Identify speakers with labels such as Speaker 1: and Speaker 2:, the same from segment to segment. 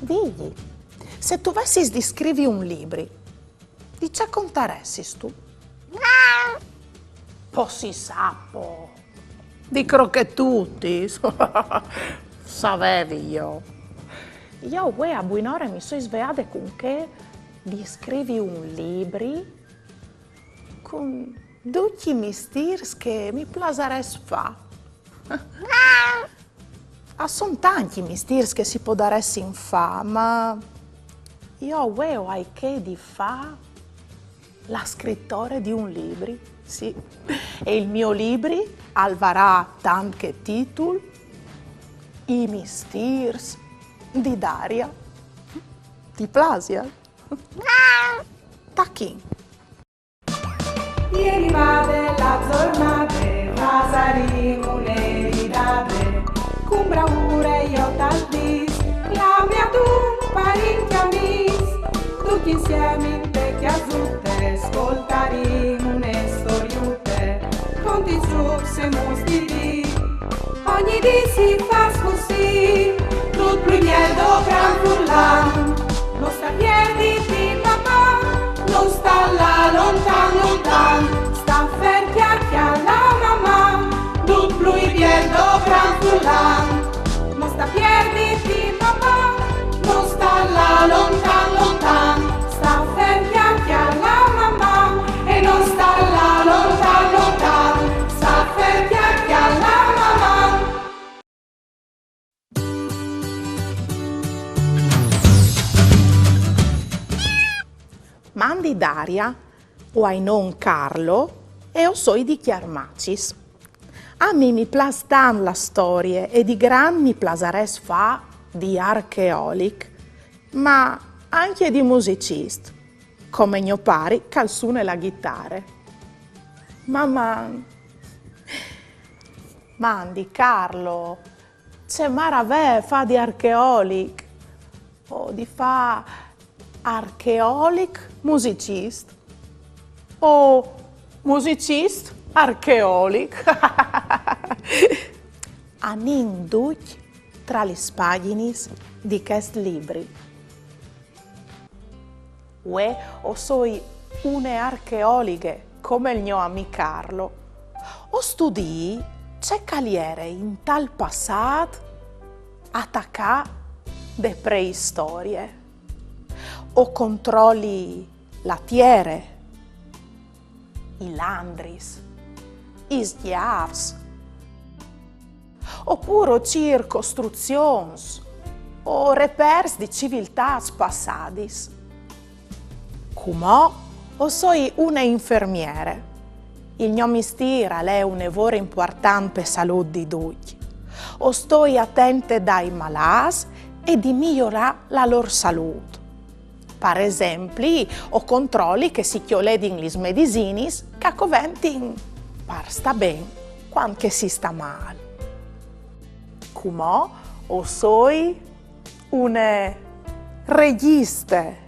Speaker 1: Digli, se tu avessi di scrivere un libro, di che contaresti tu? Si sappo, di crocchetutti, sapevi io. Io a buon'ora mi sono svegliata con che di scrivere un libro con tutti i misteri che mi piacerebbe fare. Sono tanti i misteri che si può dare in fa, ma io ho che di fare la scrittore di un libro, sì. E il mio libro avrà tanti titoli, I misteri di Daria. Ti piace? Tacchi.
Speaker 2: Ieri vade la giornata, pasaremo le ridate, con bravura io t'aldis, la mia tu, parenti amici, tutti insieme in te chiasutte, ascoltaremo une storiute, conti su se mostri, ogni dì si fa così, tutto primiero gran furlan, non sta piedi di papà, non sta là lontan, sta fer chiacchia la mamma, tutto primiero gran furlan, non sta piedi di papà, non sta là lontan, sta fer chiacchia la mamma, e non sta là lontan, sta fer chiacchia la mamma.
Speaker 1: Mandi Daria, o ai non Carlo, e o soi di Chiarmacis. A me mi plas tan la storia e di gran mi plasares fa di archeolic, ma anche di musicist, come mio pari calzune la chitarra. Mamma, mandi Carlo, c'è maravè fa di archeolic, o di fa archeolic musicist, o musicist archeolic. Anin duc tra le pagine di questi libri. Ue o soi une archeoliche come il mio amico Carlo, o studi c'è caliere in tal passato attacca de preistorie, o controlli la tiere, i landris, i schiavs, oppure circostruzioni o repers di civiltà passadis. Come o soi una infermiere. Il mio mestiere è un lavoro importante per la salute di tutti. O sto attente dai malati e di migliorare la loro salute. Per esempio, o controlli che si chioledi le medicine che coventi per sta bene quando che si sta male. Come o soi una regista.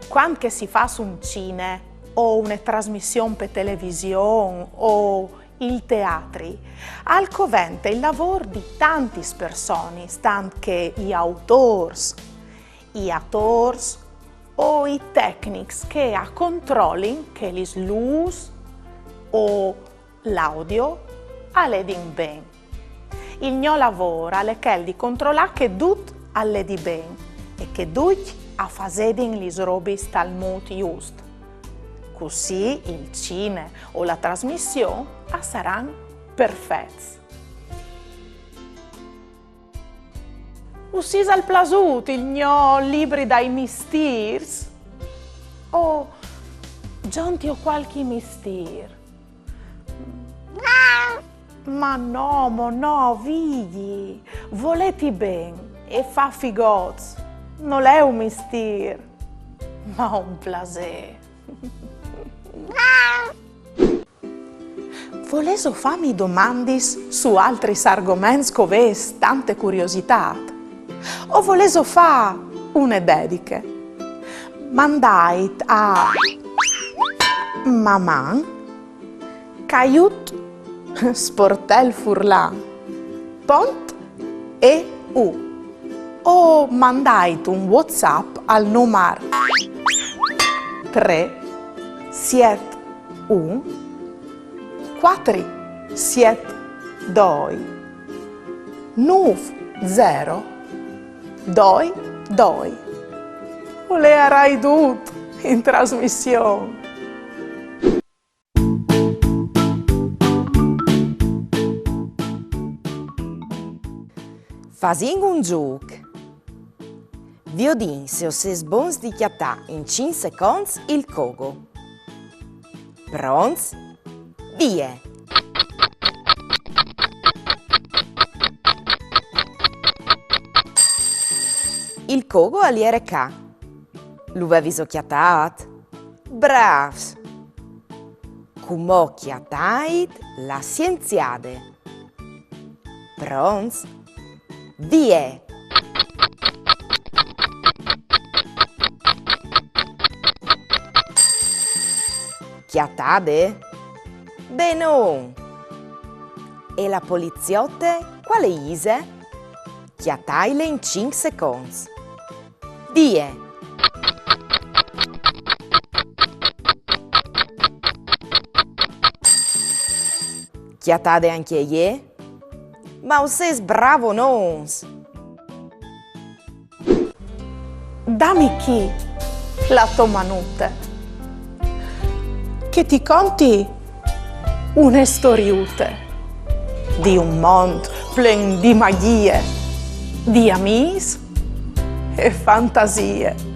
Speaker 1: Quando che si fa su un cine o una trasmissione per televisione o il teatro, al covente il lavoro di tante persone, anche gli autori, gli attori o i tecnici che a controlli che le luci o l'audio all'edin bene. Il mio lavoro è quello di controllare che tutto all'edi bene e che tutti a fasedin le robe al modo giusto. Così il cine o la trasmissione saranno perfetti. Ussis al plasut il mio libri dai misteri? O giunti o qualche mistero? Ma no, vidi, voleti bene e fa figozzi. Non è un mistero, ma un piacere. Volevo farmi domande su altri argomenti che avessi tante curiosità? O volevo fare una dedica? Mandai a mamma Caiut Sportel Furlan Pont e U o mandate un WhatsApp al numero 371 472 9022. Volerai tutto in trasmissione.
Speaker 3: Facendo un gioco. Vi ho detto se siete buoni di chiattare in 5 secondi il cogo. Pronti? Via! Il cogo aliere ca. Lo avevi chiattato? Bravs! Come chiattate la scienziade. Pronti? Via! Chiattade? Bene! E la poliziotte quale ise? Chiattaile in 5 secondi. Via! Chiattade anche ie? Ma o sei bravo nons?
Speaker 1: Dammi chi la tua manute, che ti conti una storiute di un mondo pieno di magie, di amici e fantasie.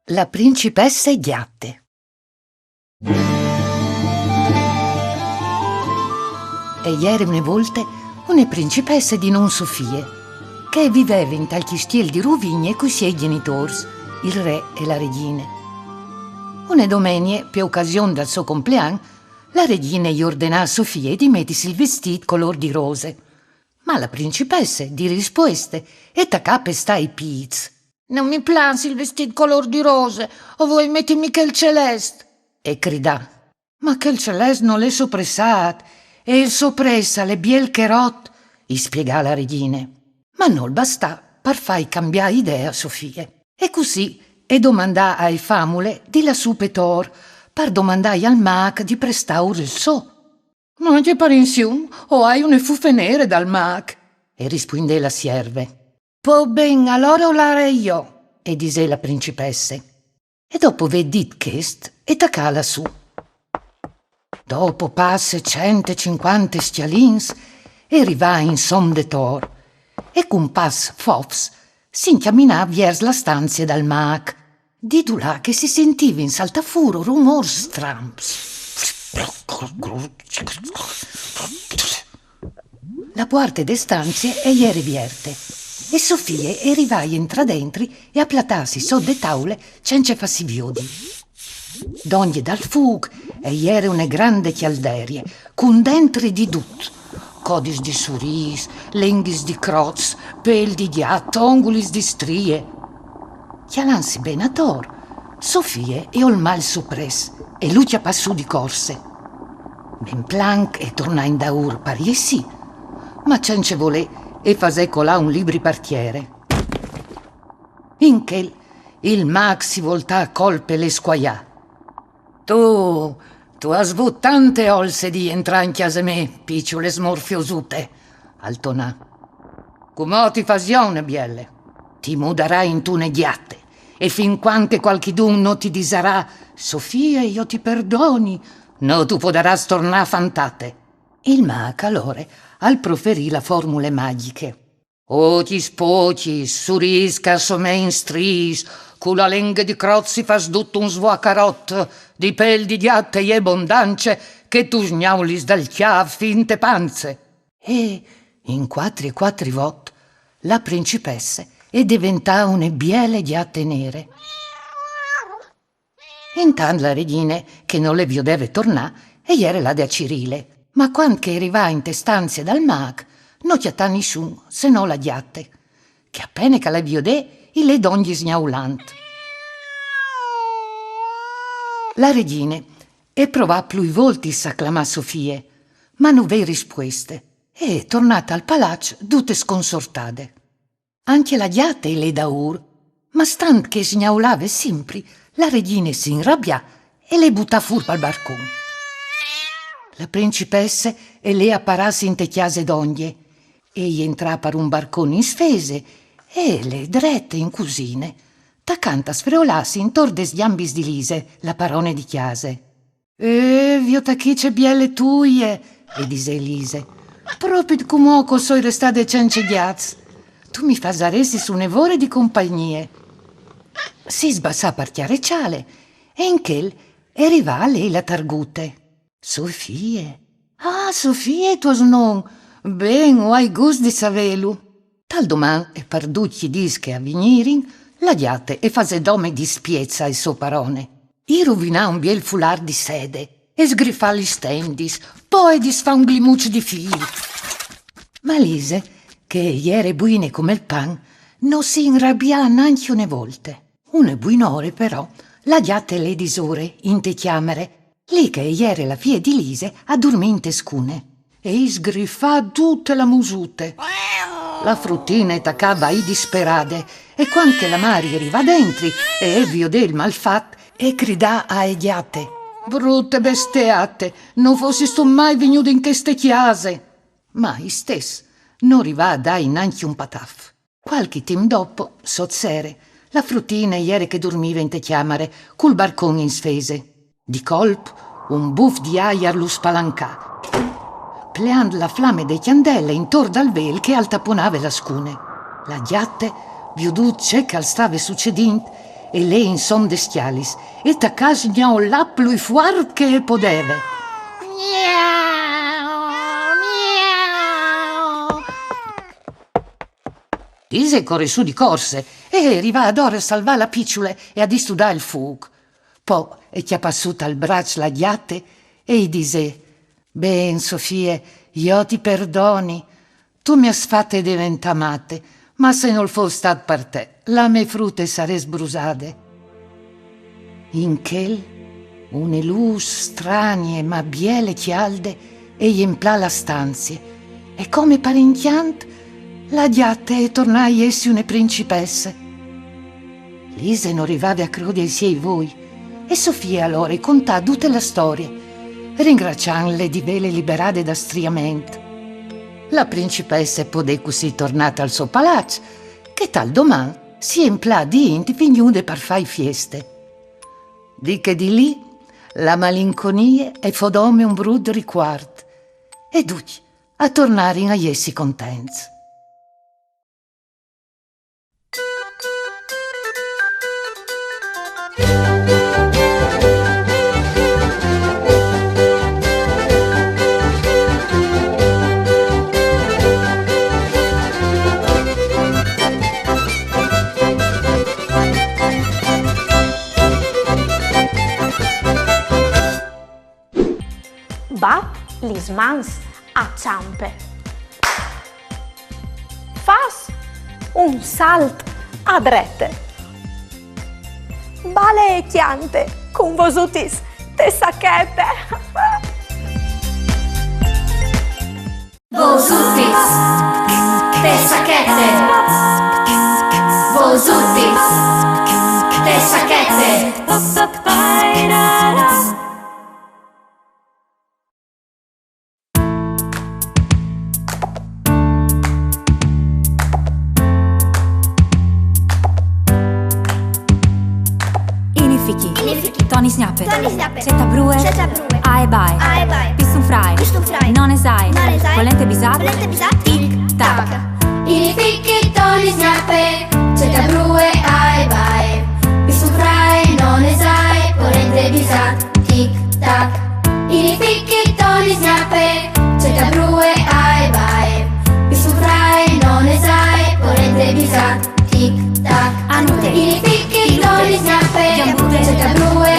Speaker 4: La principessa e Ghiatte. E ieri una volta una principessa di non Sofie, che viveva in tal chistiel di Ruvigne con i suoi genitori, il re e la regina. Una domenica, per occasione del suo compleanno, la regina gli ordinò a Sofia di mettersi il vestito color di rose. Ma la principessa, di risposte, e tacca per stare pizz. Non mi piace il vestito color di rose, o vuoi mettermi che il celeste? E gridà, ma che il celeste non l'è soppressato, e il soppressa le biel che rot, gli spiegò la regina. Ma non bastà per far cambiare idea a Sofia. E così, e domandà ai famule di la su petor, per domandare al mag di prestare il so. Non gli pare insieme, o hai une fuffe nere dal mag? E rispondè la sierve. Po ben, allora olare io, e disse la principessa. E dopo vedit chest e taccala su. Dopo passe 150 stialins e arriva in som de tor. E con pass fofs si incamminà verso la stanza dal mag. Di là che si sentiva in saltafuro rumor stramps. La porta de stanze è ieri vierte. E Sofia arriva a entrare dentro e a platarsi sotto le tavole senza farsi viodi. D'ogni dal fug e ieri una grande chialderia, con dentro di tutto. Codis di suris, lenghis di croz, pel di ghiatto, ongulis di strie. Chialansi benator, Sofia e ol mal soppress, e Lucia passò di corse. Ben plank e tornà in daur pari sì, ma senza volè e fasè colà un libri partiere. In che il mag si voltà a colpe le squaià. Tu has avuto tante olse di entrare in chiesa me, picciole smorfiosute, altonà. Come ti fasione, bielle? Ti muderai in tune ghiatte, e fin quanche qualchidun non ti disarà, Sofia, io ti perdoni, no tu potràs tornare a fantate. Il mag, allora, al proferì la formule magiche. Otis pocis, surisca somen stris, cu la lengua di crozzi fas tutto un svuacarot, di pel di ghiatte e abbondance, che tu sgnaulis dal chiav finte panze. E, in 4 e 4 vot, la principessa è diventata una biele ghiatte nere. Intanto la regina, che non le deve tornare, e ieri là da Cirile. Ma quando che arriva in te stanze dal mag, non chiattà nessuno, se no la diatte. Che appena che la viodè, i le donghi sgnaulant. La regina e provò più volte a clamare Sofie, ma non v'è risposte. E tornata al palazzo, tutte sconsortate. Anche la diatta e le daur, ma stant che sgnaulava sempre, la regina si inrabbiò e le buttò fuori dal balcone. La principessa e lei apparase in te chiase d'oglie. Egli entrò per un barcone in sfese e le drette in cusine. T'accanto a sfreolarsi intorno des gambis di Lise, la parone di chiase. Viota chi c'è bielle tuie, e dise Elise. Proprio come sono restate cence ghiaz. Tu mi fasaresti su nevore di compagnie. Si sbassà per chiarecciale e in quel arrivò lei la targute. Sofie. Ah, Sofie, tuo non. Ben, o hai gusto di savelu. Tal domani e per ducci dische a venirin, la diate e fase dome di spiezza il suo parone. I rovinà un biel foulard di sede e sgrifà gli stendis, poi disfà un glimuccio di fili. Ma Lise, che ieri buine come il pan, non si inrabbià neanche una volta. Una buinore però, la diate le disore in te chiamere, lì che ieri la figlia di Lise addormente scune, e sgrifà tutte la musute. La fruttina attaccava i disperade, e quando la Mari arriva dentro e viodè il malfatto, e gridà a Ediate: brutte besteate, non fossi sto mai venuto in queste chiase. Ma istes non arrivà a dare neanche un pataf. Qualche tempo dopo, sozzere, la fruttina ieri che dormiva in te chiamare, col barcone in sfese. Di colpo, un buff di aia lo spalancà, pleando la flamme dei candele intorno al vel che altaponava la scune. La diatte viuducce che al stave succedendo e lei in son de schialis e t'accasgnò l'applo e fuar che podeve. Lise corre su di corse e arriva ad ora a salvare la picciole e a distudare il fuoco. Poi è chiapassuta al braccio la diatte e gli dise: ben, Sofie, io ti perdoni. Tu mi has fatte diventare matte, ma se non fosse stato per te, la mie frutte sarei sbrusate. In quel, une luce stranie ma biele chialde e gli emplà la stanze, e come parenchiant, la diatte e tornai essi une principesse. Lise non arrivava a credere sia voi, e Sofia allora contà tutta la storia, ringrazianle di vele liberate da striamento. La principessa podè così tornata al suo palazzo, che tal domani si emplà di int vignude per fai fieste. Di che di lì la malinconia e fodome un brud riquart, e duci a tornare a essi contenti.
Speaker 1: Va lis mans a ciampe. Fas un salt a drette. Bale e chiante con vosutis te sacchette.
Speaker 5: Vosutis te sacchette. Vosutis te sacchette.
Speaker 6: Tony Snappe, Cetta Brue, Ae Bae, Pissun Frai, Non Esai, Volente Bisat, Tic Tac.
Speaker 5: Ini Ficchi, Tony Snappe, Cetta Brue, Ae Bae, Pissun Frai, Non Esai, Volente Bisat, Tic Tac. Ini Ficchi, Tony Snappe, Cetta Brue, Ae Bae, Pissun Frai, Non Esai, Volente Bisat, Tic Tac.
Speaker 6: Anute,
Speaker 5: Ini Ficchi, Tony Snappe,
Speaker 6: Giambute,
Speaker 5: Cetta Brue,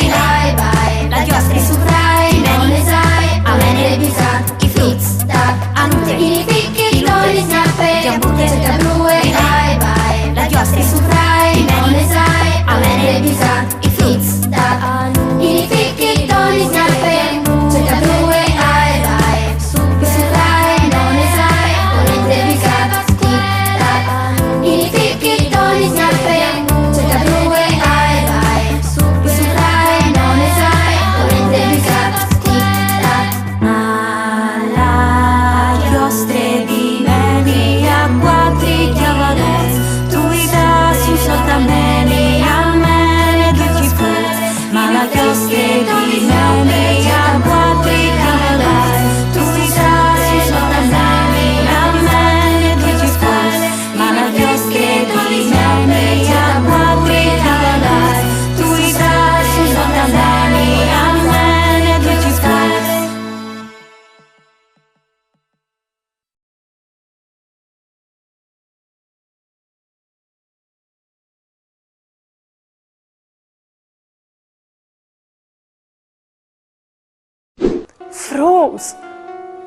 Speaker 1: Frus,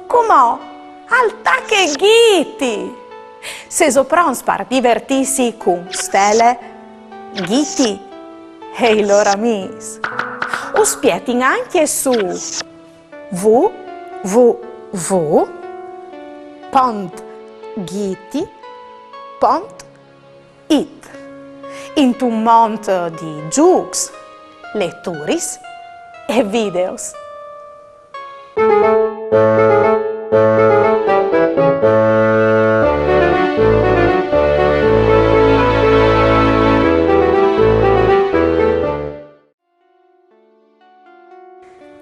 Speaker 1: come alta che ghiti! Se soprons per divertirsi con stelle, ghiti e i loro amici. O spietin anche su www.ghiti.it in un mondo di giochi, letture e videos.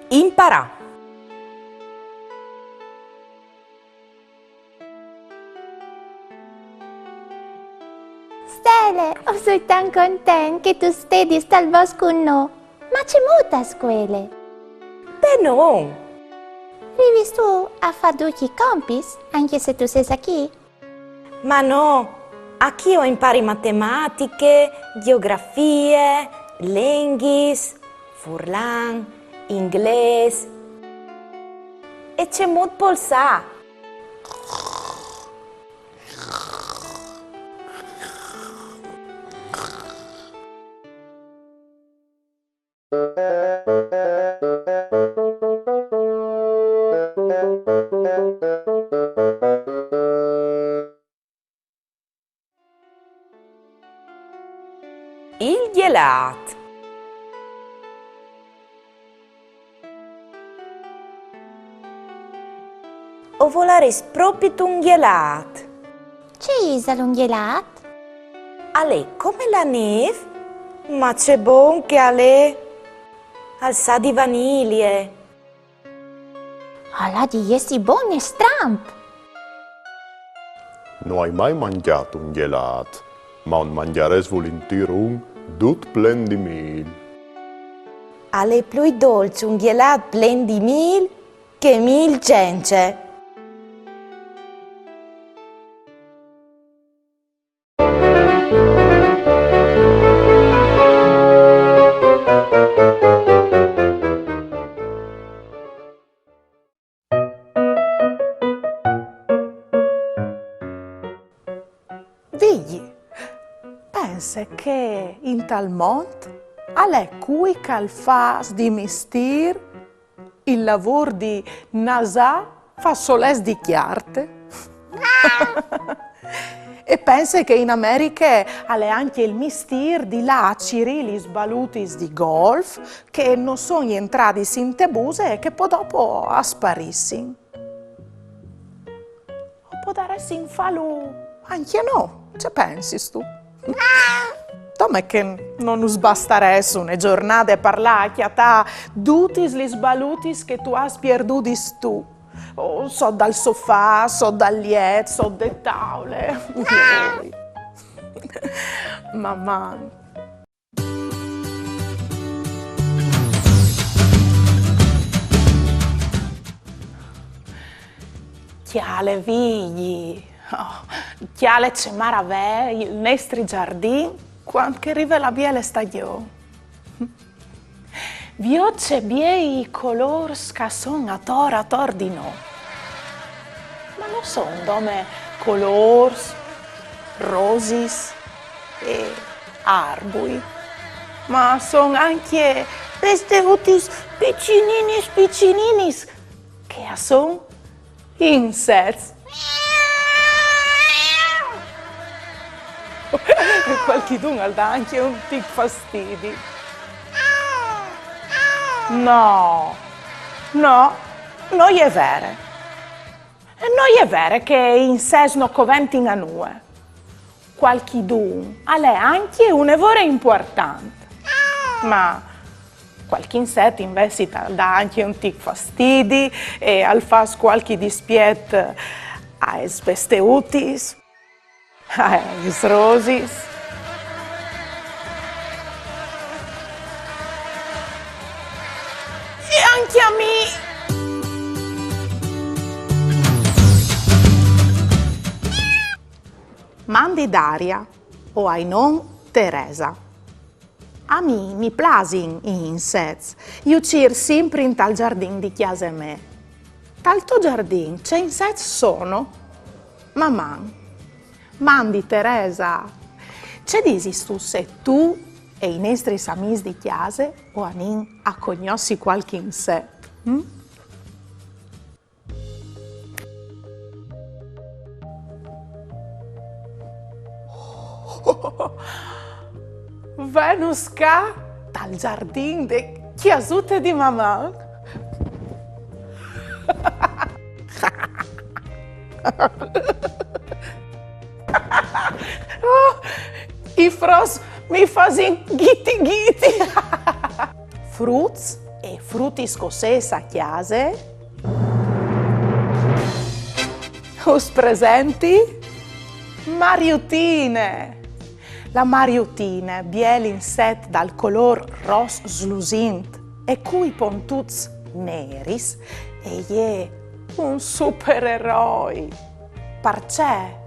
Speaker 3: Imparà.
Speaker 7: Stelle, sono tan contenta che tu stedi al bosco con noi. Ma c'è molta scuola.
Speaker 3: Beh, non.
Speaker 7: Rivi tu a fare tutti i compiti, anche se tu sei qui?
Speaker 3: Ma no, aquí io impari matematiche, geografie, linguis, furlan, inglese. E c'è molto polsa. Il gelato. O volare proprio un gelato.
Speaker 7: Ci sono un gelato?
Speaker 3: Ale come la neve, ma c'è buon che ale al sa di vaniglie.
Speaker 7: Alla di essi buono e stramp.
Speaker 8: Non hai mai mangiato un gelato, ma un mangiares volentieri un tut plen di mil.
Speaker 3: Ale più dolce un gelato plen di mil che mil cence.
Speaker 1: Vigli, pensa che in tal mondo è cui cal fas di mistir il lavoro di Nasa fa soles di chiarte. E pensa che in America è anche il mistir di laciri gli sbalutis di golf che non sono entrati in tebuse e che poi dopo sparissi. O può dare in fallo anche no. Ci pensi tu? Come che non us bastares una giornata a parlare a ta tutti gli sbalutis che tu hai perduti tu. Oh, so dal sofà, so dal letto, so dalle tavole. Mamma. Chiale vigli. Oh, chiale c'è maravè, il nostro giardino, quando arriva la biele stagione. Vio c'è bien i colori che sono a tor di noi. Ma non sono come colori, rosis e arbui, ma sono anche pesteutis piccininis che sono insetti. E qualcuno dà anche un tic fastidio. No, non è vero. E non è vero che in sé non coventino a noi. Qualcuno ha anche un lavoro importante. Ma qualche insetto invece dà anche un tic fastidio e al fas qualche dispiet ai spesteutis. Gli rosis. E anche a me. Mandi Daria o ai non Teresa. A mi plasin gli insetti. Io cir sempre in tal giardino di casa me. Tal tuo giardino c'è insetti sono? Mamma, mandi Teresa. C'è disi tu se tu e i nostri amici di chiesa o anin a cognosci qualche insetto? Venus ca dal giardino de chiasute di mamma. I fros mi fasin ghiti ghiti. Fruts e frutti scossesi a chiase. Us presenti? Mariutine. La mariutina, biel inset dal color ros slusint e cui pontuts neris e je un supereroi. Perché?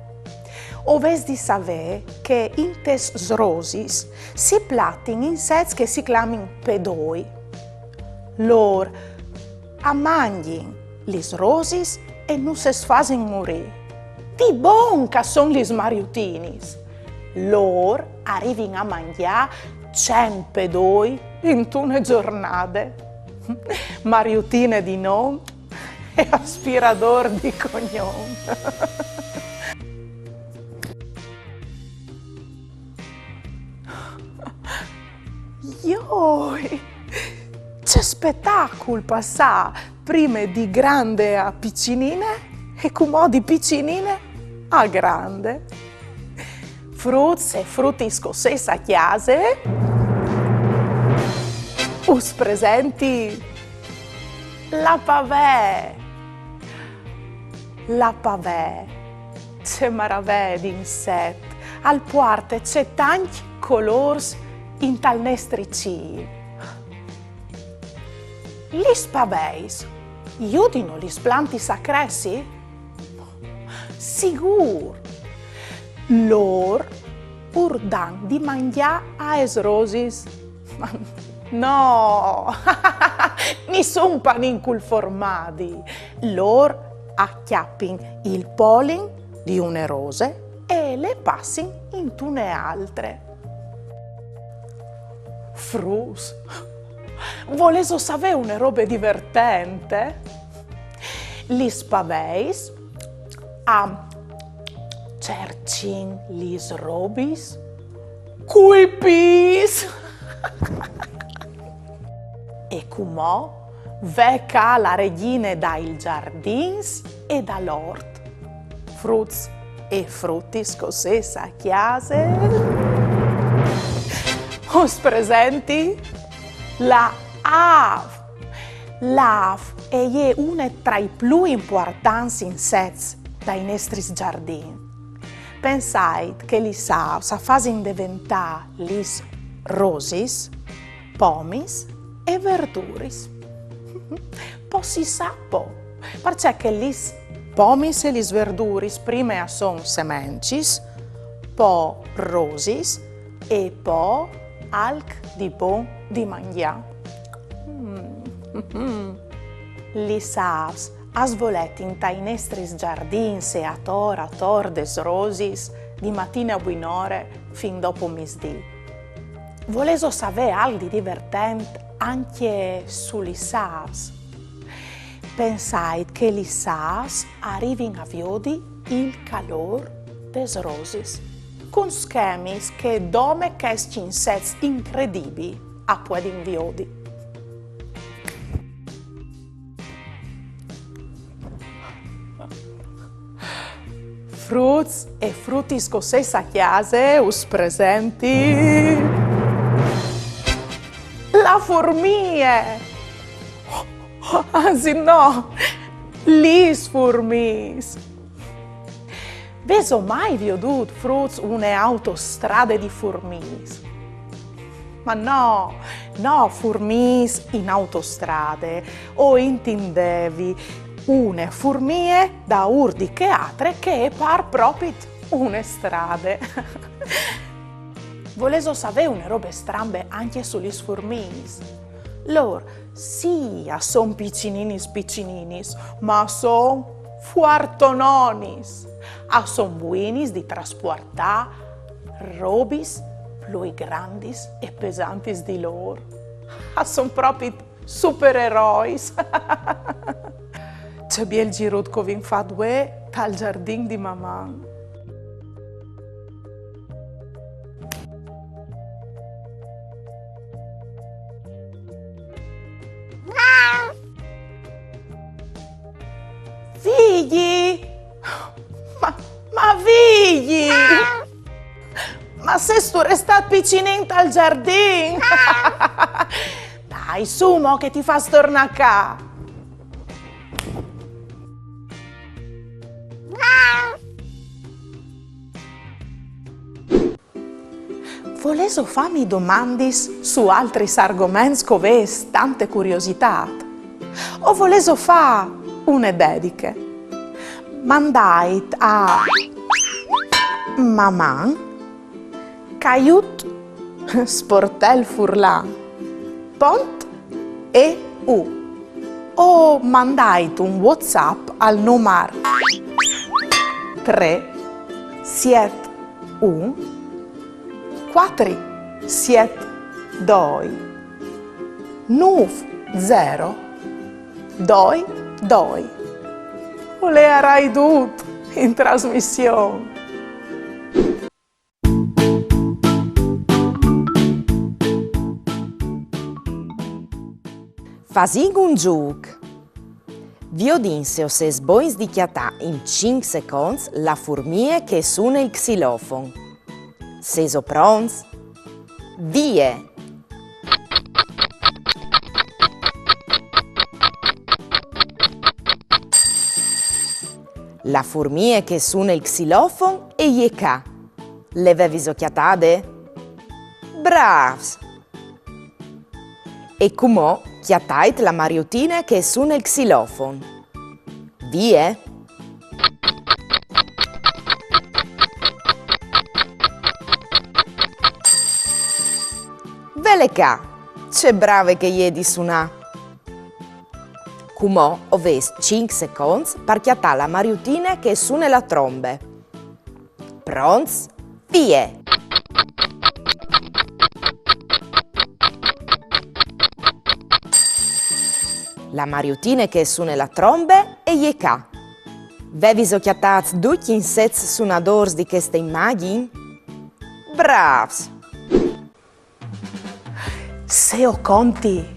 Speaker 1: Oves di saver che in tes zrosis si platin insets che si clamin pedoi. Lor amangin lis rosis e nu se sfasin muri. Di bon ca son lis mariutinis. Lor arrivin a mangiare 100 pedoi in tune giornate. Mariutine di nome e aspirador di cognome. Ioi, c'è spettacolo passà prima di grande a piccinine e come di piccinine a grande. Frutti e frutti scossesi a chiase. Us presenti la pavè. La pavè. C'è maravè di insetti. Al puarte c'è tanti colori in tal nestrici. Lis paveis, iudino lis plantis a cressi? Sigur. Lor urdan di mangià a esrosis. No, ni son panincul formadi. Lor acchiappin il pollen di une rose e le passin in tune altre. Frus, voleso sapere une robe divertente? Lis paveis a cercin lis robis cuipis. E cumò veca la regina dai giardins e dall'ort. Fruts e frutti scossesi a chiase. Us presenti? La ave. L'ave è una tra i più importanti insetti dai nostri giardini. Pensai che li sa fasin diventare lis rosis, pomis e verduris. Po si sa po, perché lis pomis e lis verduris prima son semencis, po rosis e po alc di bon di mangià. Lis avs as volet in tai nestris giardins e a tor des rosis di mattina a buinore fin dopo misdì. Voleso sapere algo di divertente anche su lis avs. Pensai che lis avs arrivin a viodi il calor des rosis, con schemis che dome che insetti incredibili a puedin viodi. Fruts e frutti scossesi a chiase, us presenti? La formie! Anzi no, lis formis! Veso mai viodut fruts une autostrade di formis? Ma no, formis in autostrade, o intendevi une furmie da urdi che altre che par proprio une strade. Volevo sapere una robe strambe anche sugli sfurminis. Loro, sì, son piccininis, ma son fuartononis. Son buinis di trasportare robis più grandis e pesantis di loro. Son proprio supereroi. C'è il girut che vi fa due dal giardino di mamma. Figli! Ma figli! Ma se sto restato piccinente al giardino! Dai, su, mo che ti fa stornare qua! Volevo farmi domande su altri argomenti che avete tante curiosità? O volevo fare una dediche? Mandai a mamma caiut sportel furlan pont e u o mandai un WhatsApp al numero 3 7 1 4 7 2 9 0 2 2. Volerai tutto in trasmissione.
Speaker 3: Fasing un gioco. Vi odinse o se sboins di chiatà in 5 secondi la formica che suona il xilofono. Se so pronti? Vie! La formica che suona il xilofono e yeca. Le avevi occhiatate? Bravs! E com'ò chiatait la mariotina che suona il xilofono? Vie? Veleca! C'è brave che gli di suonà! Com'ò oves 5 secondi per chiattare la mariotina che suona la trombe. Pronts? Vie! La mariotina che suona la trombe e yeca. Vevis occhiatats tutti in sets suonadors di queste immagini? Bravs!
Speaker 1: Se ho conti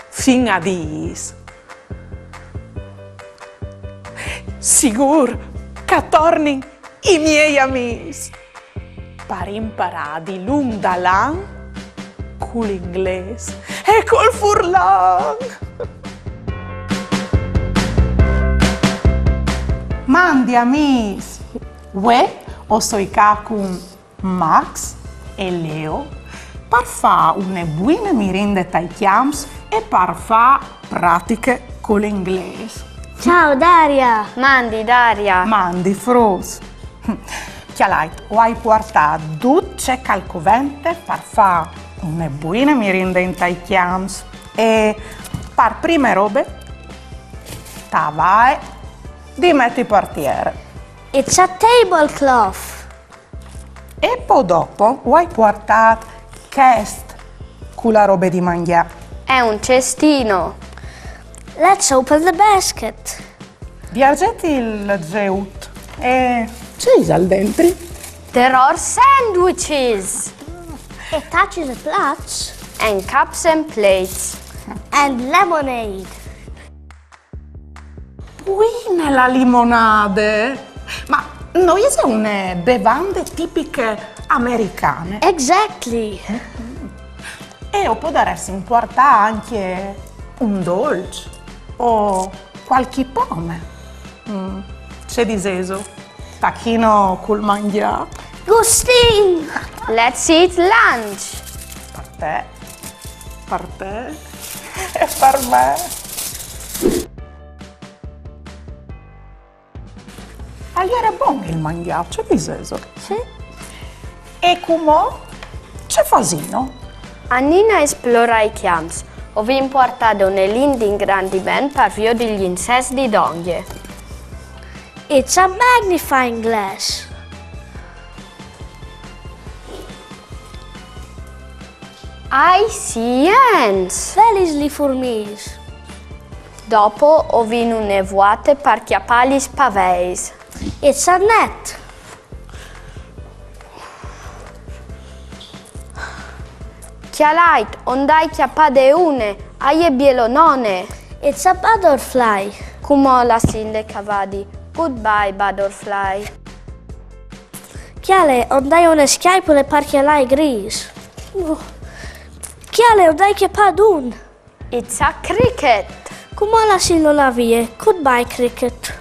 Speaker 1: fin a 10. Sigur che torni i miei amici per imparare di lung da lang con l'inglese e col furlan. Mandi amici, uè o soi qua con Max e Leo per fare una buona merenda ai chiams e per fare pratiche con l'inglese.
Speaker 9: Ciao Daria! Mandi Daria!
Speaker 1: Mandi Frus! Chialait, hai portato tutto calcovente per fare una buona merenda ai chiams e per prime robe vai di metti portiere.
Speaker 9: It's a tablecloth!
Speaker 1: E poi dopo hai portato chest con la roba di mangiare.
Speaker 9: È un cestino! Let's open the basket!
Speaker 1: Viaggetti il geut e c'è al dentro?
Speaker 9: There are sandwiches!
Speaker 7: E touches and plates.
Speaker 9: And cups and plates.
Speaker 7: And lemonade.
Speaker 1: Buona la limonade! Ma noi siamo una bevande tipiche americane.
Speaker 9: Exactly!
Speaker 1: E o può darsi importare anche un dolce o qualche pome. C'è diseso? Tacchino col mangiare?
Speaker 9: Gustin! Let's eat lunch!
Speaker 1: Per te e per me. Allora era buono il mangiare, c'è diseso?
Speaker 9: Sì.
Speaker 1: E come C'è fasino?
Speaker 9: Annina esplora i chiams. Ho vi importato nell'ingrandiment per via degli incesti di donghie.
Speaker 5: It's a magnifying glass.
Speaker 9: Ai scienze!
Speaker 5: Velis li formis.
Speaker 9: Dopo ho vino nevuate per chiappare gli spaveis.
Speaker 5: It's a net.
Speaker 9: Chialait, ondai chiappade une, aie bielonone.
Speaker 5: It's a butterfly.
Speaker 9: Come la sinde cavadi. Goodbye, butterfly.
Speaker 5: Chiale, ondai une schiaipole per chialai gris. Chiale, ondai chiappad un.
Speaker 9: It's a cricket.
Speaker 5: Come la sillo la vie. Goodbye, cricket.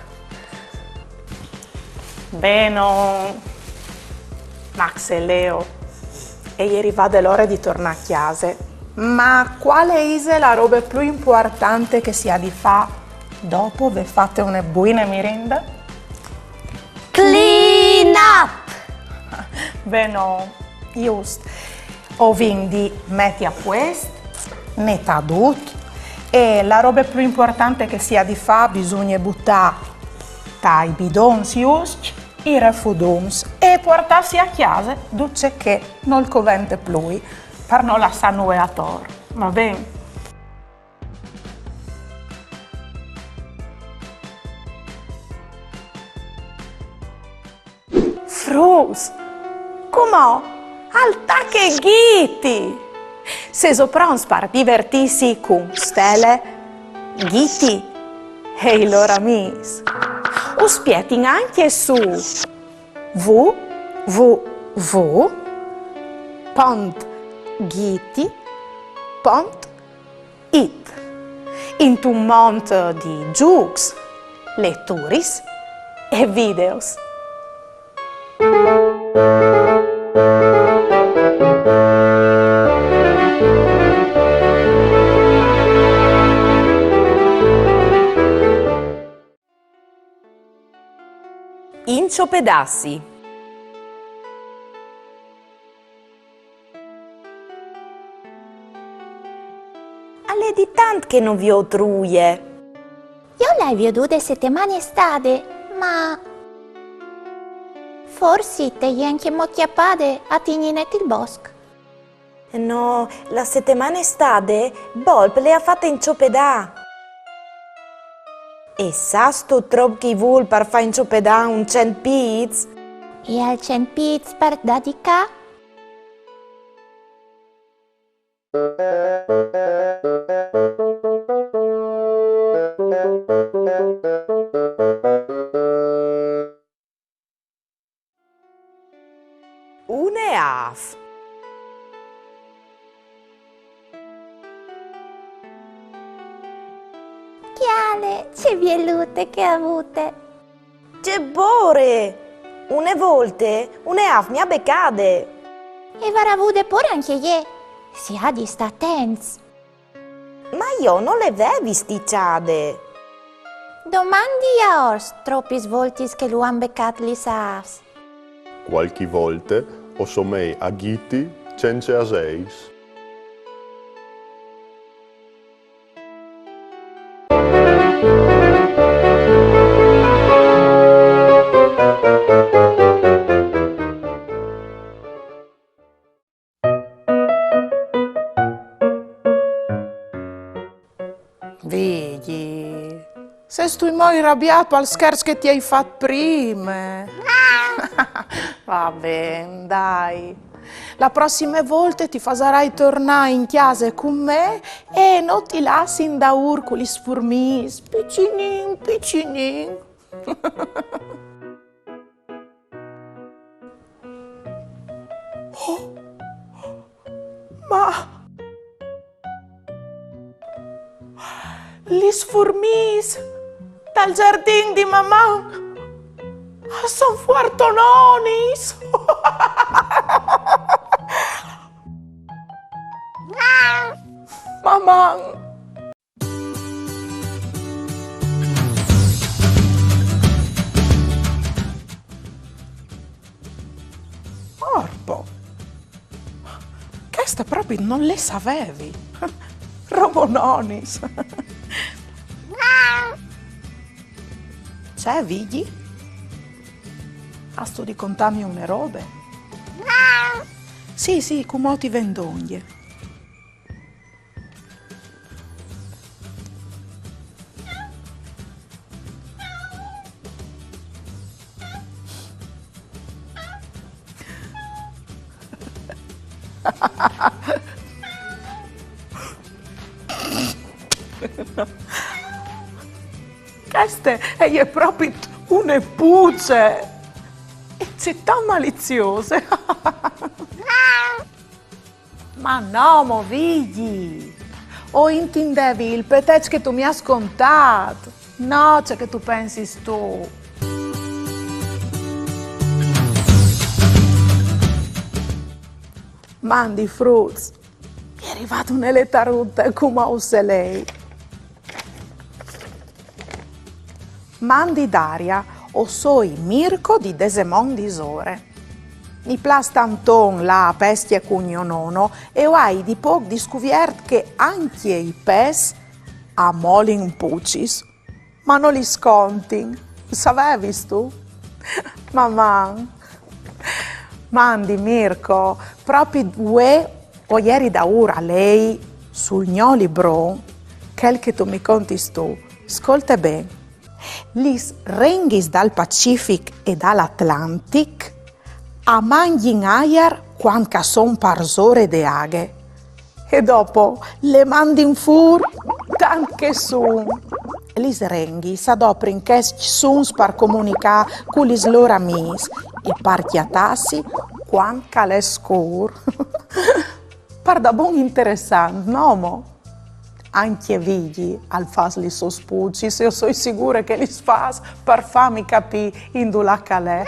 Speaker 1: Bene, Max e Leo, e ieri va l'ora di tornare a casa. Ma quale è la roba più importante che si ha di fa dopo vi fate una buona merenda?
Speaker 5: Clean up!
Speaker 1: Bene, giusto. O quindi metti a questo, ne t'adut, e la roba più importante che si ha di fa bisogna buttare dai bidons giusti i refudums e portarsi a casa duce che non covente più per non lasciare a tor. Va bene? Frus, come? Alta che ghiti! Se soprons per divertirsi con stelle, ghiti e i loro amici. O spietin anche su www.giti.it in un mondo di giochi, letturis e videos.
Speaker 3: Incio pedassi. Alle di tant che non vi ho truie.
Speaker 7: Io l'hai vedute settimane estate, ma forse te anche mocchiappade a tigninetti il bosco.
Speaker 3: No, la settimana estate Bolp le ha fatte inciopedà. E sas tu trop chi vuol per fare inciopedà un 100 pizz?
Speaker 7: E al 100 pizz per dedica?
Speaker 3: Une half.
Speaker 7: Chiale, c'è viellute che avute.
Speaker 3: C'è bore! Une volte, une half mi ha beccate.
Speaker 7: E varavude pure anche ie. Si ha di sta tenz.
Speaker 3: Ma io non le vevi sticciade.
Speaker 7: Domandi a ors troppi svoltis che lo han beccat li safs.
Speaker 8: Qualche volte o somei a ghiti cence a seis.
Speaker 1: Vedi, se stui mai arrabbiato al scherzo che ti hai fatto prima. Va bene, dai. La prossima volta ti farai tornare in chiesa con me e non ti lasci in da urcoli spurmis, piccinin, piccinin. Oh, ma gli sfurmis dal giardino di mamma sono fuartononis. Mamma. Orpo. Queste proprio non le sapevi. Robononis. C'è, vedi? A sto di contarmi une robe? Sì, come ti vendoglie. Queste è proprio une puce. E c'è tan maliziose. Ma no, mo vedi. O intendevi il petec che tu mi hai scontato. No, c'è che tu pensi tu. Mandi Fruz, mi è arrivata un'eletarutta come usa lei. Mandi Daria, o soi Mirko di Desemon di Sore. Mi plastanton la pestia cugnonono e hai di poc discoviert che anche i pes a molin pucis, ma non li scontin. Sapevi tu? Mamma. Mandi Mirko, proprio due o ieri da ora lei sul gnoli bro, quel che tu mi conti tu, ascolta bene. Lis renghis dal Pacific e dall'Atlantic a mangin aiar quanca son parzore de aghe. E dopo le mandin fur tanche sun. Lis renghis adoprin che sun per comunicare con lis loro amis e parchiatassi quanca le scur. Parda bon interessante, no mo? Anche vidi al fas li sospucci, se io sono sicura che li fas per farmi capire in la calè.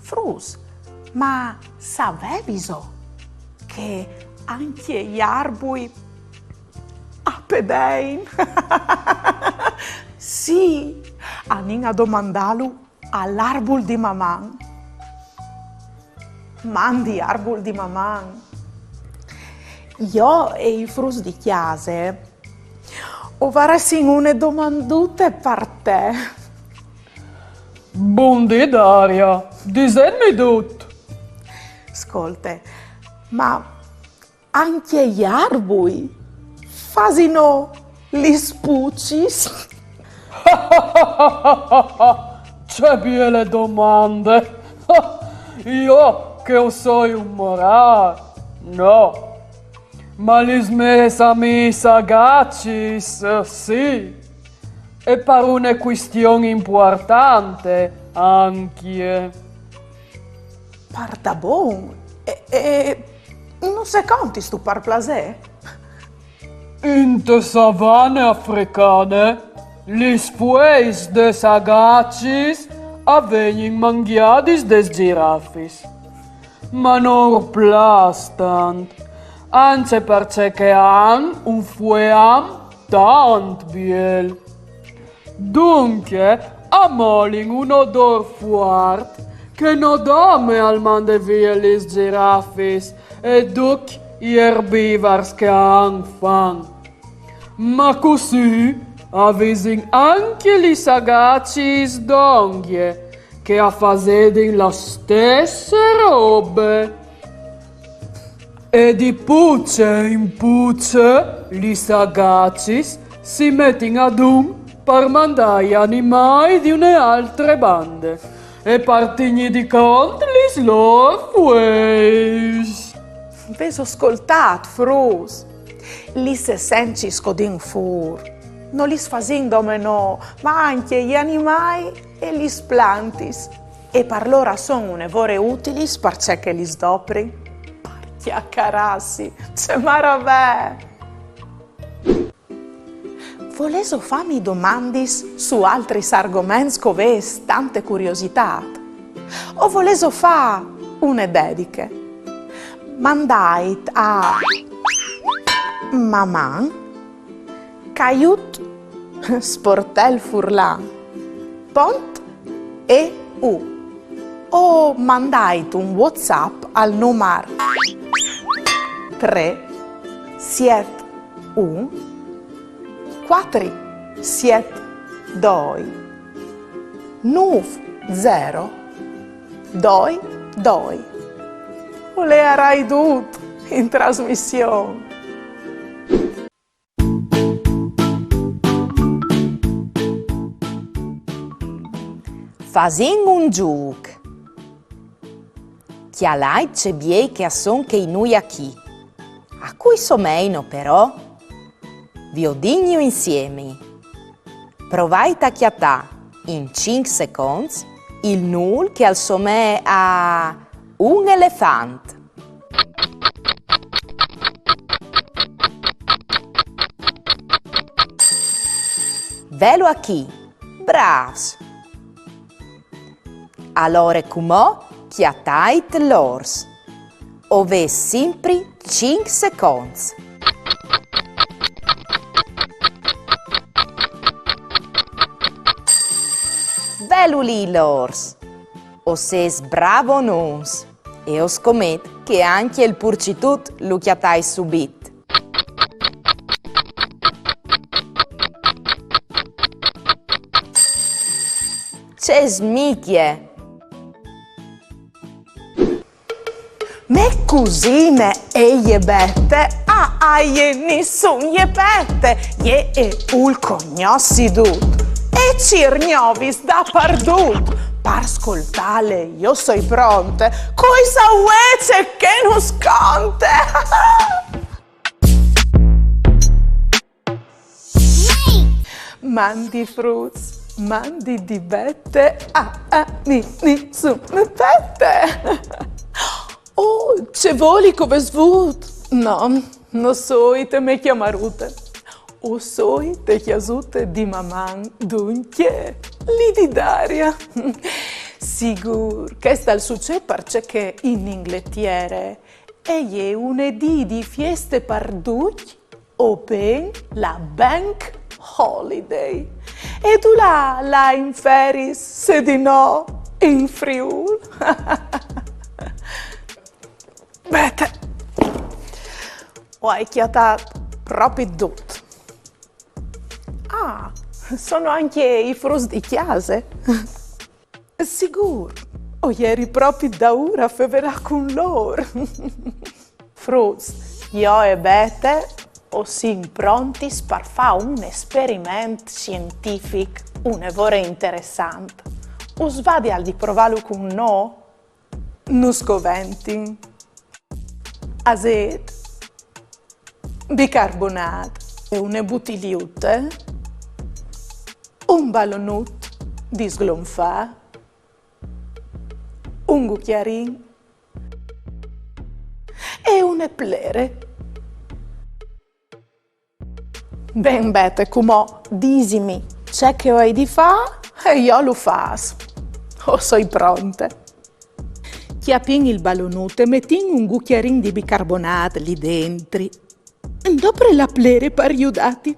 Speaker 1: Frus, ma sapevi che anche gli arbui a pedein? Sì, anin a domandalu all'arbol di maman. Mandi arbol di maman. Io e i Frus di chiase ho varassi une domandute per te.
Speaker 10: Buondì Daria, disemmi tutto.
Speaker 1: Ascolte, ma anche gli arbui fasino gli spucis?
Speaker 10: C'è belle domande. Io che sono un morale, no. Ma li smessa mi sagacis, sì. E per una questione importante anche.
Speaker 1: Parda bon. E non se conti tu par plasè?
Speaker 10: In te savane africane, li spueis de sagacis avenin mangiadis des giraffis. Ma non plastant. Anche perché han un fueam tant biel. Dunque, amolin un odor fuart che non dame al mande via lis giraffis e duc i herbivars che han fan. Ma così avvisin anche li sagacis d'onghie che affasedin la stessa robe. E di puce in puce, li sagacis si mettin ad per mandare animali di une altre bande e partigni di cont li lor fueis.
Speaker 1: Peso ascoltat, Frus. Li se sencis codin fur. Non li sfasin no, ma anche gli animali e li plantis. E per loro sono une vore utilis perché li sdopri. Chiaccarassi, c'è maravè. Voleso farmi domandis su altri argomenti coves tante curiosità? O voleso fa une dediche? Mandait a maman caiut sportel furlan pont e u o mandate un WhatsApp al numero 3 7 1 4 7 2 9 0 2 2. O le avrai tutto in trasmissione.
Speaker 3: Fasin un gioco. Chi ha l'ai c'è bie che son che noi a chi. A cui someino però? Vi odigno insieme. Provate a chiatà in 5 secondi il null che al somè a un elefante. Velo a chi? Bravs! Allora com'ò chiatait l'ors? Ove sempre 5 secondi. Velo lì l'ors! O ses bravo nons! E o scommet che anche il purcitut lo chiatai subit. C'è smicchie!
Speaker 1: Me cusine e je bette, a je nissun je bette, je e ul cognossi dut, e cirgnovis da pardut. Per ascoltare io soi pronte, cosa uece che non sconte. Mandi fruits, mandi di bette, ni su pette. Oh, ce voli come svut? No, non soite me chiamarute. O soite chiasute di maman, dunque, lì di Daria. Sigur che sta il succe perché in ingletiere e unedì di fieste parduc o ben la bank holiday. E tu la in feris, se di no, in Friul. Bete, ho chiatato proprio tutto. Ah, sono anche i frus di chiase. Sicuro, o ieri proprio da ora feverà con loro. Frus, io e Bete o sin pronti per fare un esperimento scientifico, un'evore interessante. O svadi al di provarlo con no? Non scoventi. Azet, bicarbonato e una bottigliute, un ballonut di sglonfà, un cucchiarin e un plere. Ben bete, come disimi, c'è che ho di fa e io lo faccio. O soi pronte. Chiapin il ballonut e mettin un cucchiarin di bicarbonato lì dentro. Dopo la plere per aiutati.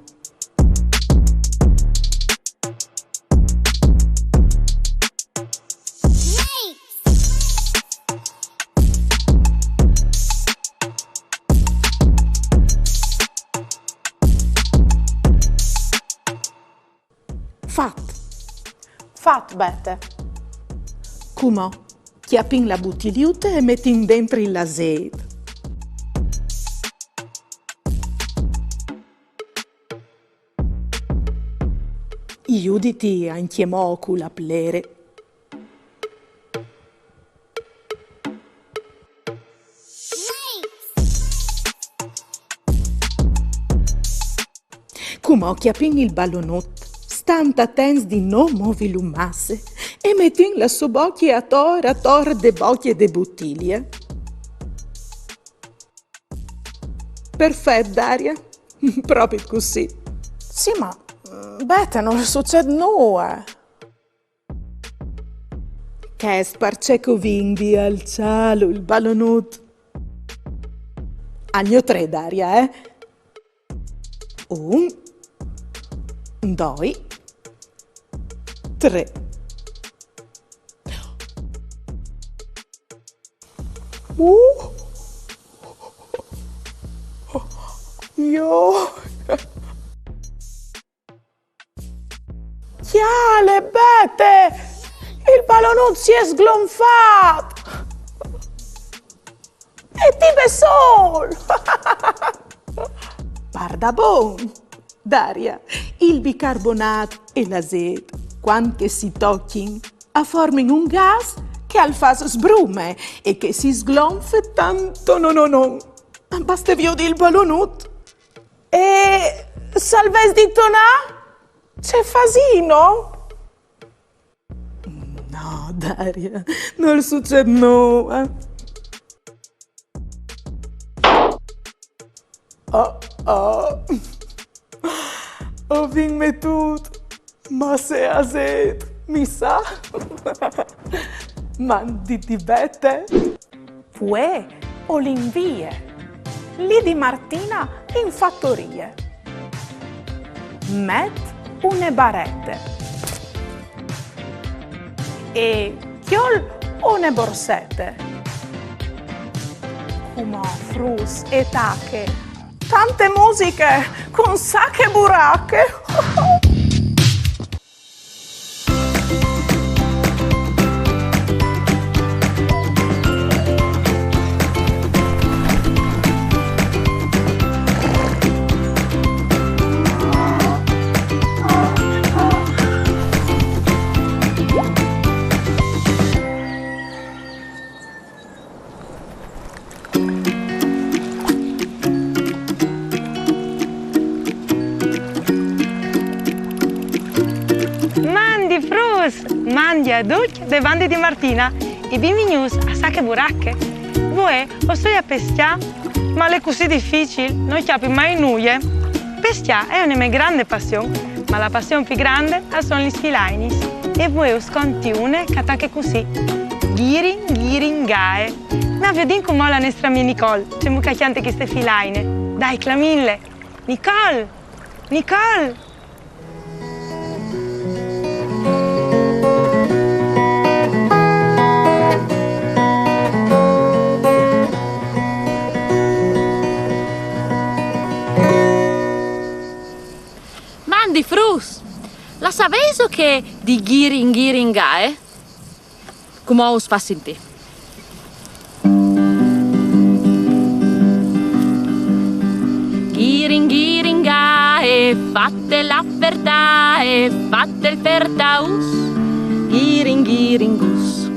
Speaker 1: Fatto, Bete. Come? Chiapin la bottigliute e mettin dentro l'azeite. Iuditi anche mo con la plere. Come chiapin il ballonot, stanta attenti di non muovi l'umasse e mettin la sua bocchia a tor de bocchie de bottiglie. Perfetto, Daria. Proprio così. Sì, ma Bete, non succede nulla. Che sparceco vindi al cielo il ballonut. Agno 3, Daria, eh? 1, 2, 3. Io. Chiale, Bete! Il balonut si è sgonfiato! E vive sol! Guarda bon, Daria, il bicarbonato e l'azeto, quando si toccano, formano un gas che al fa sbrume e che si sgonfia tanto no. Basta via il balonut. E salves di tonà? C'è fasino? No, Daria, non succede nulla. Ho vinto tutto, ma se azeto, mi sa. Mandi di Bete? Pue o l'invie? Lì di Martina in fattorie. Met une barette. E chiol une borsette. Come frus e tacche. Tante musiche con sacche e buracche.
Speaker 11: Mandi a Duc davanti di Martina e benvenuti a Sacche Buracche. Voi o stai a pesciare, ma è così difficile, non capi mai nulla. Pesciare è una mia grande passione, ma la passione più grande sono gli sfilainis. E voi sconti una che attacca così. Giringae. Ma vi dico come la nostra mia Nicole, c'è mucca chiante queste filaine. Dai, clamille. Nicole!
Speaker 12: Di frus, la sapevo che di giringae? Come os fa sentire? Giringae, fatte la fertae, fatte il fertaus, giringus.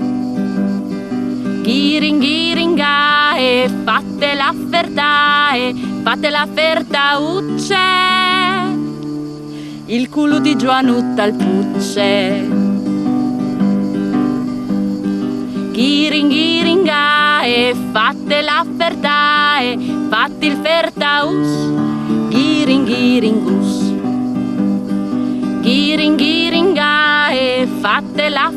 Speaker 12: Giringae, fatte la fertaucce. Il culo di Giovanutta al pucce. Giringae, fatte la fertae, fatti il fertaus, giringus. Giringae, fatte la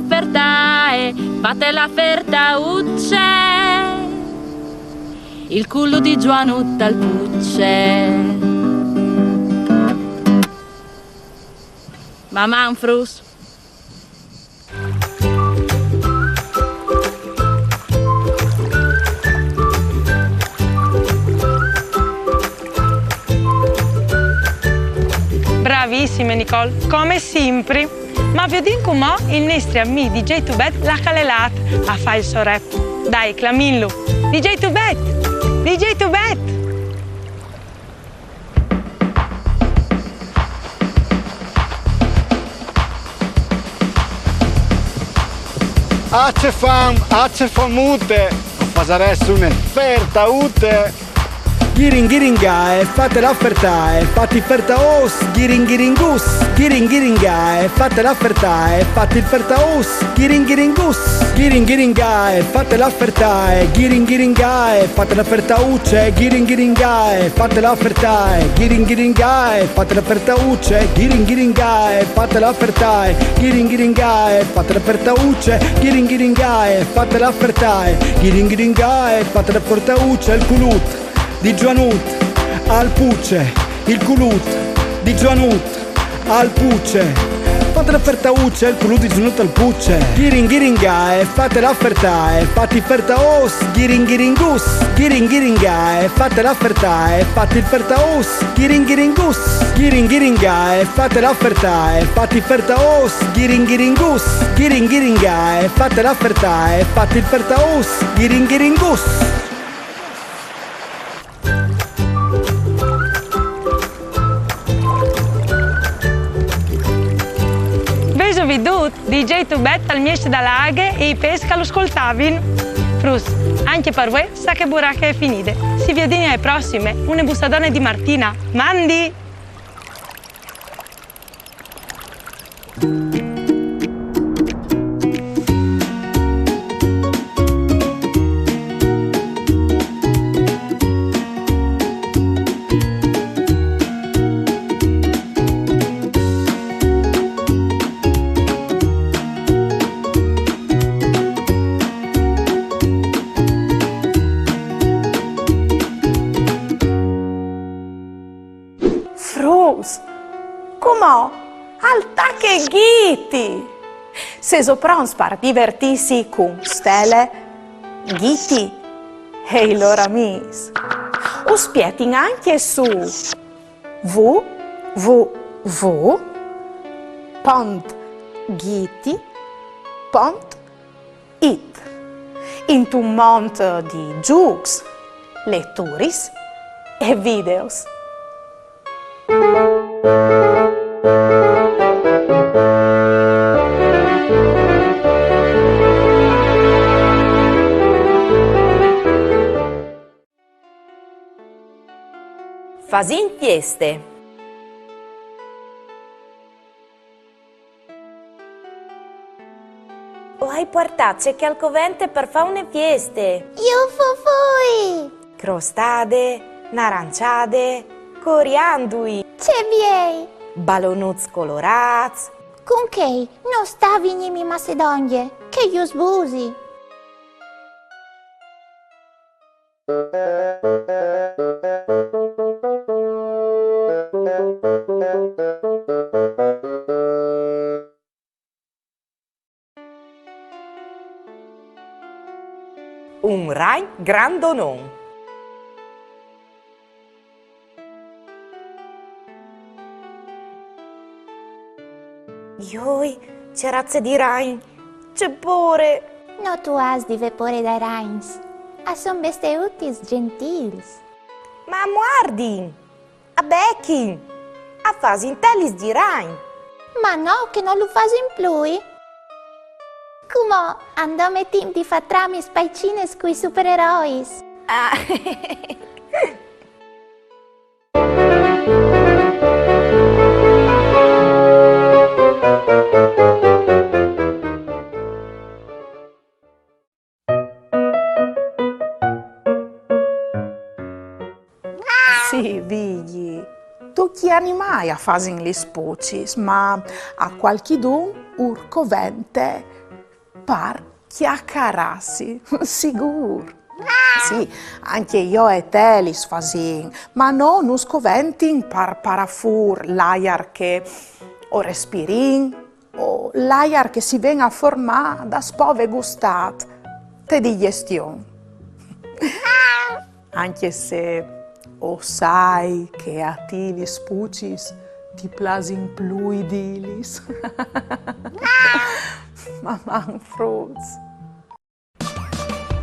Speaker 12: fertaucce. Il culo di Giovanutta al pucce. Mamma frus.
Speaker 11: Bravissime Nicole, come sempre. Ma vi dico mo il nostro amico DJ Tubet la calelat a fare il suo rap. Dai, clamillo. DJ Tubet!
Speaker 13: Acce famute, fasaresse un'offerta ute.
Speaker 14: Giringae, fate l'offertae, fatti fertaos, giringus. Giringae, fate l'offertae, fatti il fertaos, giringus. Giringae, fate l'offertae, giringae, fate la fertauce, giringae, fate l'offertae, giringae, fate la fertauce, giringae, fate l'offertae, giringae, fate la fertauce, giringae, fate l'offertae, giringae, fate la fertauce, il culut di Giovanut al pucce, il culut di Giovanut al pucce, fate l'offerta ucce, il puluti giunuto al pucce. Ghiringhiringa, fate l'offerta, fatti ferta os, ghiringhiringus. Ghiringhiringa, fate l'offerta, fatti ferta os, ghiringhiringus. Ghiringhiringa, fate l'offerta, fatti ferta os, ghiringhiringus. Ghiringhiringa, fate l'offerta, fatti ferta os, ghiringhiringus.
Speaker 11: Vejo vidut DJ Tubet al miesce da laghe e i pesca lo ascoltavin. Frus, anche per voi sa che buracca è finita. Si vediamo alle prossime. Una bussadone di Martina. Mandi!
Speaker 1: Frus, com'ò? Alta che ghiti! Se soprons par divertirsi con stelle, ghiti e i loro amici. O spietin anche su www.ghiti.it in un mondo di giochi, letture e videos.
Speaker 3: Fasin fieste. O hai portato che al covente per fare una fieste?
Speaker 7: Io fui!
Speaker 3: Crostade, naranciade, coriandui.
Speaker 7: Ce viei!
Speaker 3: Ballonuzi colorati.
Speaker 7: Con che non stavi in Macedonia, che io sbusi.
Speaker 3: Un rain grandonon. Ioi, c'è razze di rain, c'è pure.
Speaker 7: No tu has di vepore da rains, a son besteutis gentils.
Speaker 3: Ma guardi, a becchi, a fasi intellis di rain.
Speaker 7: Ma no, che non lo fasi in plui? Come andome team di fattrami spaicine coi supereroi.
Speaker 3: Ah.
Speaker 1: Sì, vigli. Tu chi animai a fare gli spucis, ma a qualchidun urcovente par chiaccarassi, sicuro. Sì, anche io e te li sfasin, ma non uscoventin par parafur, l'aiar che o respirin, o l'aiar che si ven a formare da spove gustat, te digestion. Anche se o sai che a ti li spucis ti plasin pluidilis. Mamma Fruz.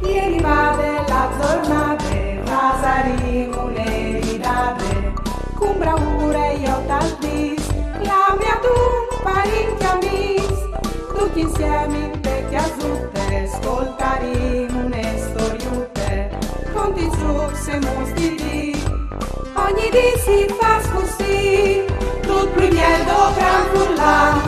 Speaker 2: Ieri vade la giornata, Vasarino le ridate, con bravura io t'aldis, la mia tu parecchi amici, tutti insieme in vecchia zutte, ascoltaremo une storiute, conti giù se mostri di, ogni dì si fa così, tutto il miel do gran furlan,